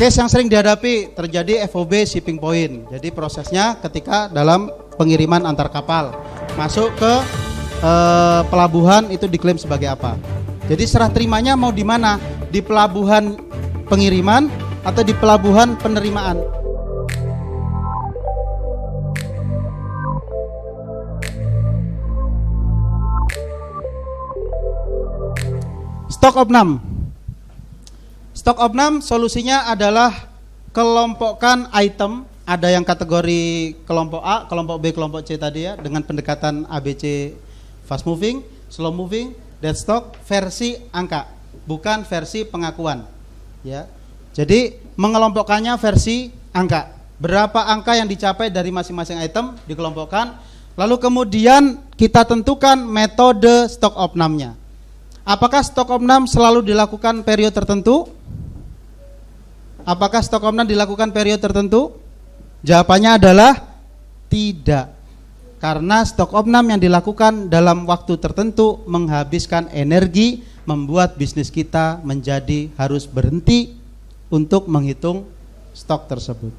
Case yang sering dihadapi terjadi FOB shipping point. Jadi prosesnya ketika dalam pengiriman antar kapal masuk ke pelabuhan itu diklaim sebagai apa. Jadi serah terimanya mau di mana? Di pelabuhan pengiriman atau di pelabuhan penerimaan. Stock opnam. Stock opnam solusinya adalah kelompokkan item. Ada yang kategori kelompok A, kelompok B, kelompok C tadi ya, dengan pendekatan ABC, fast moving, slow moving, dead stock, versi angka, bukan versi pengakuan. Ya, jadi mengelompokkannya versi angka. Berapa angka yang dicapai dari masing-masing item dikelompokkan, lalu kemudian kita tentukan metode stock opnamnya. Apakah stock opnam selalu dilakukan periode tertentu? Apakah stock opnam dilakukan periode tertentu? Jawabannya adalah tidak. Karena stock opnam yang dilakukan dalam waktu tertentu menghabiskan energi, membuat bisnis kita menjadi harus berhenti untuk menghitung stok tersebut.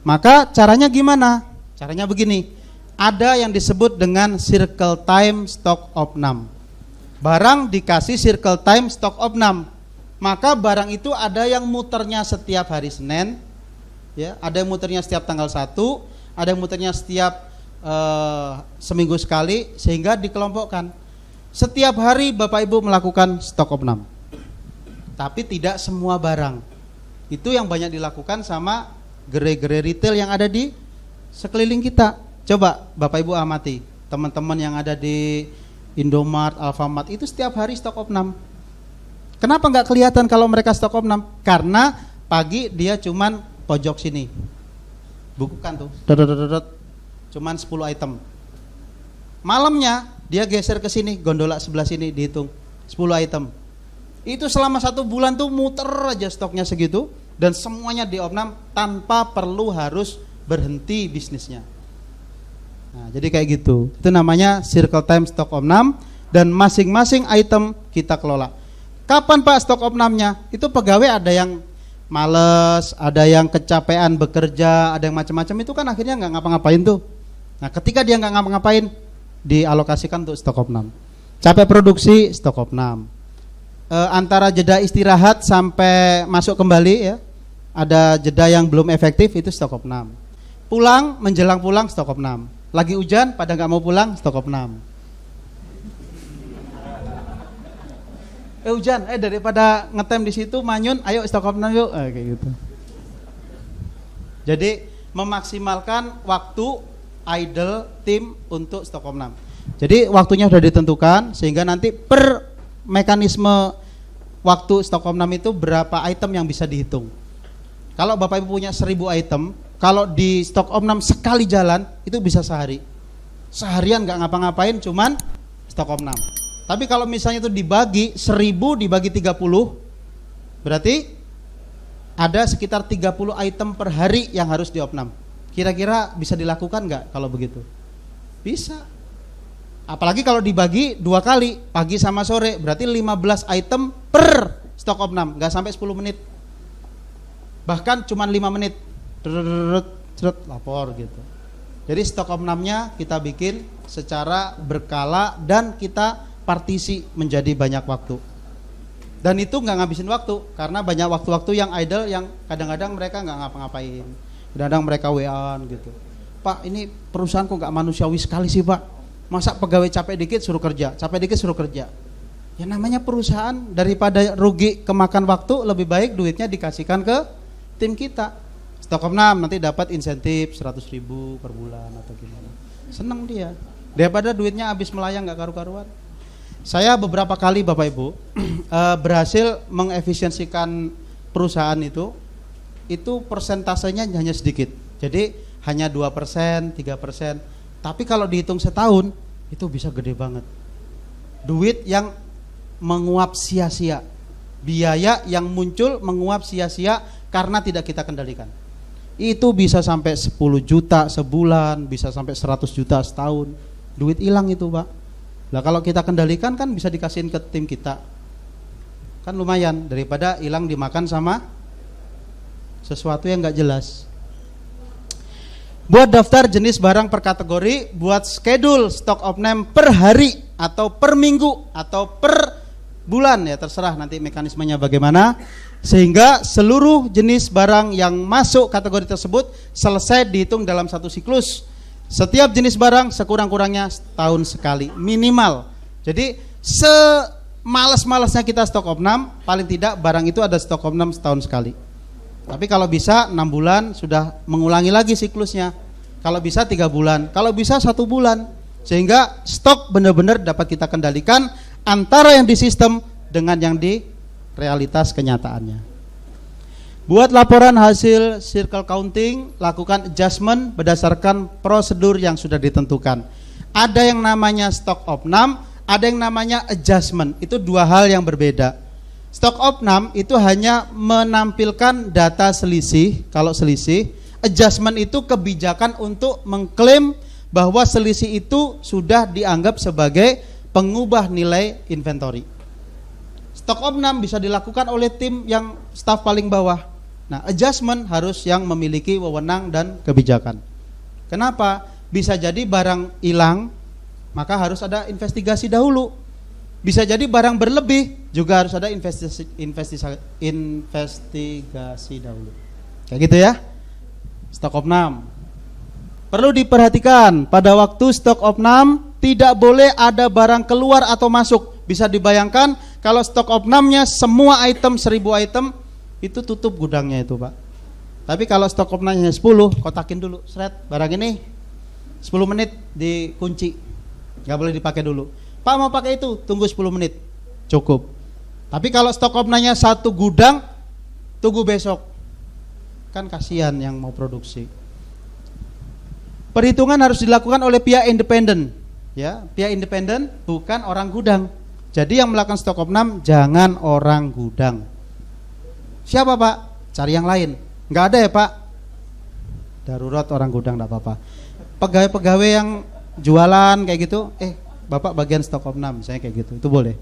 Maka caranya gimana? Caranya begini. Ada yang disebut dengan circle time stock opnam. Barang dikasih circle time stock opnam, maka barang itu ada yang muternya setiap hari Senin, ya, ada yang muternya setiap tanggal 1, ada yang muternya setiap seminggu sekali, sehingga dikelompokkan. Setiap hari Bapak Ibu melakukan stok opnam, tapi tidak semua barang. Itu yang banyak dilakukan sama gerai-gerai retail yang ada di sekeliling kita. Coba Bapak Ibu amati, teman-teman yang ada di Indomart, Alfamart itu setiap hari stok opnam. Kenapa nggak kelihatan kalau mereka stok opnam? Karena pagi dia cuman pojok sini, bukukan tuh, cuman 10 item. Malamnya dia geser ke sini, gondola sebelah sini dihitung 10 item. Itu selama 1 bulan tuh muter aja stoknya segitu dan semuanya di opnam tanpa perlu harus berhenti bisnisnya. Nah, jadi kayak gitu. Itu namanya circle time stock opnam dan masing-masing item kita kelola. Kapan Pak stok opnamnya? Itu pegawai ada yang males, ada yang kecapean bekerja, ada yang macam-macam, itu kan akhirnya nggak ngapa-ngapain tuh. Nah, ketika dia nggak ngapa-ngapain, dialokasikan untuk stok opnam. Capek produksi, stok opnam. Antara jeda istirahat sampai masuk kembali ya, ada jeda yang belum efektif, itu stok opnam. Pulang, menjelang pulang, stok opnam. Lagi hujan, pada nggak mau pulang, stok opnam. Hujan, daripada ngetem di situ, manyun, ayo stok opnam yuk, kayak gitu. Jadi memaksimalkan waktu idle tim untuk stok opnam. Jadi waktunya sudah ditentukan, sehingga nanti per mekanisme waktu stok opnam itu berapa item yang bisa dihitung. Kalau Bapak Ibu punya 1000 item, kalau di stok opnam sekali jalan itu bisa sehari. Seharian nggak ngapa-ngapain, cuman stok opnam. Tapi kalau misalnya itu dibagi 1000 dibagi 30, berarti ada sekitar 30 item per hari yang harus diopnam. Kira-kira bisa dilakukan nggak kalau begitu? Bisa. Apalagi kalau dibagi 2 kali, pagi sama sore, berarti 15 item per stok opnam, nggak sampai 10 menit. Bahkan cuma 5 menit. Lapor gitu. Jadi stok opnamnya kita bikin secara berkala dan kita partisi menjadi banyak waktu. Dan itu nggak ngabisin waktu, karena banyak waktu-waktu yang idle yang kadang-kadang mereka nggak ngapa-ngapain. Kadang-kadang mereka WA-an gitu. Pak, ini perusahaan kok nggak manusiawi sekali sih Pak? Masa pegawai capek dikit suruh kerja, capek dikit suruh kerja. Ya namanya perusahaan, daripada rugi kemakan waktu, lebih baik duitnya dikasihkan ke tim kita. Stok opnam nanti dapat insentif 100.000 per bulan atau gimana. Seneng dia. Daripada duitnya habis melayang nggak karu-karuan. Saya beberapa kali Bapak Ibu berhasil mengefisiensikan perusahaan itu persentasenya hanya sedikit. Jadi hanya 2%, 3%. Tapi kalau dihitung setahun itu bisa gede banget. Duit yang menguap sia-sia. Biaya yang muncul menguap sia-sia karena tidak kita kendalikan. Itu bisa sampai 10 juta sebulan, bisa sampai 100 juta setahun. Duit hilang itu Pak. Nah kalau kita kendalikan kan bisa dikasihin ke tim kita. Kan lumayan daripada hilang dimakan sama sesuatu yang nggak jelas. Buat daftar jenis barang per kategori, buat schedule stock of name per hari atau per minggu atau per bulan, ya terserah nanti mekanismenya bagaimana, sehingga seluruh jenis barang yang masuk kategori tersebut selesai dihitung dalam satu siklus. Setiap jenis barang sekurang-kurangnya setahun sekali minimal. Jadi semales-malesnya kita stock of name, paling tidak barang itu ada stock of name setahun sekali. Tapi kalau bisa 6 bulan sudah mengulangi lagi siklusnya. Kalau bisa 3 bulan, kalau bisa 1 bulan. Sehingga stok benar-benar dapat kita kendalikan antara yang di sistem dengan yang di realitas kenyataannya. Buat laporan hasil circle counting, lakukan adjustment berdasarkan prosedur yang sudah ditentukan. Ada yang namanya stock of name, ada yang namanya adjustment. Itu dua hal yang berbeda. Stock of name itu hanya menampilkan data selisih. Kalau selisih, adjustment itu kebijakan untuk mengklaim bahwa selisih itu sudah dianggap sebagai pengubah nilai inventory. Stock of name bisa dilakukan oleh tim yang staf paling bawah. Nah, adjustment harus yang memiliki wewenang dan kebijakan. Kenapa? Bisa jadi barang hilang, maka harus ada investigasi dahulu. Bisa jadi barang berlebih, juga harus ada investigasi dahulu. Kayak gitu ya. Stock of name. Perlu diperhatikan, pada waktu stock of name tidak boleh ada barang keluar atau masuk. Bisa dibayangkan kalau stock of name-nya semua item 1000 item, itu tutup gudangnya itu, Pak. Tapi kalau stock of name-nya 10, kotakin dulu, seret, barang ini 10 menit dikunci. Enggak boleh dipakai dulu. Pak mau pakai itu, tunggu 10 menit, cukup. Tapi kalau stok opnanya 1 gudang, tunggu besok. Kan kasihan yang mau produksi. Perhitungan harus dilakukan oleh pihak independen, ya, pihak independen bukan orang gudang. Jadi yang melakukan stok opnam jangan orang gudang. Siapa Pak? Cari yang lain. Enggak ada ya Pak? Darurat orang gudang enggak apa-apa. Pegawai-pegawai yang jualan kayak gitu, Bapak bagian stok of name, misalnya kayak gitu, itu boleh.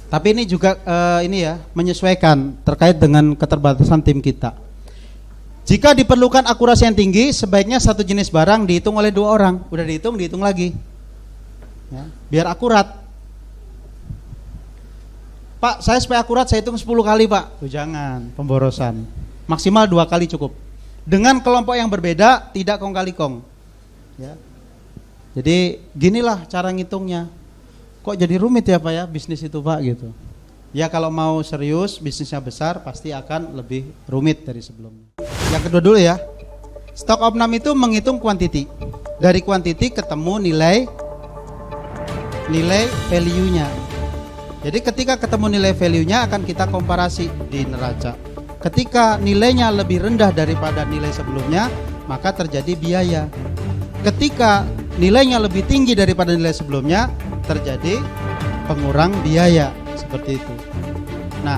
Tapi ini juga menyesuaikan terkait dengan keterbatasan tim kita. Jika diperlukan akurasi yang tinggi, sebaiknya satu jenis barang dihitung oleh 2 orang. Udah dihitung lagi, ya, biar akurat. Pak, saya supaya akurat saya hitung 10 kali Pak. Jangan, pemborosan. Maksimal 2 kali cukup. Dengan kelompok yang berbeda, tidak kong kali kong. Ya. Jadi ginilah cara ngitungnya. Kok jadi rumit ya Pak ya bisnis itu Pak gitu. Ya kalau mau serius bisnisnya besar pasti akan lebih rumit dari sebelumnya. Yang kedua dulu ya. Stock of name itu menghitung quantity. Dari quantity ketemu nilai value-nya. Jadi ketika ketemu nilai value-nya akan kita komparasi di neraca. Ketika nilainya lebih rendah daripada nilai sebelumnya, maka terjadi biaya. Ketika nilainya lebih tinggi daripada nilai sebelumnya, terjadi pengurang biaya, seperti itu. Nah,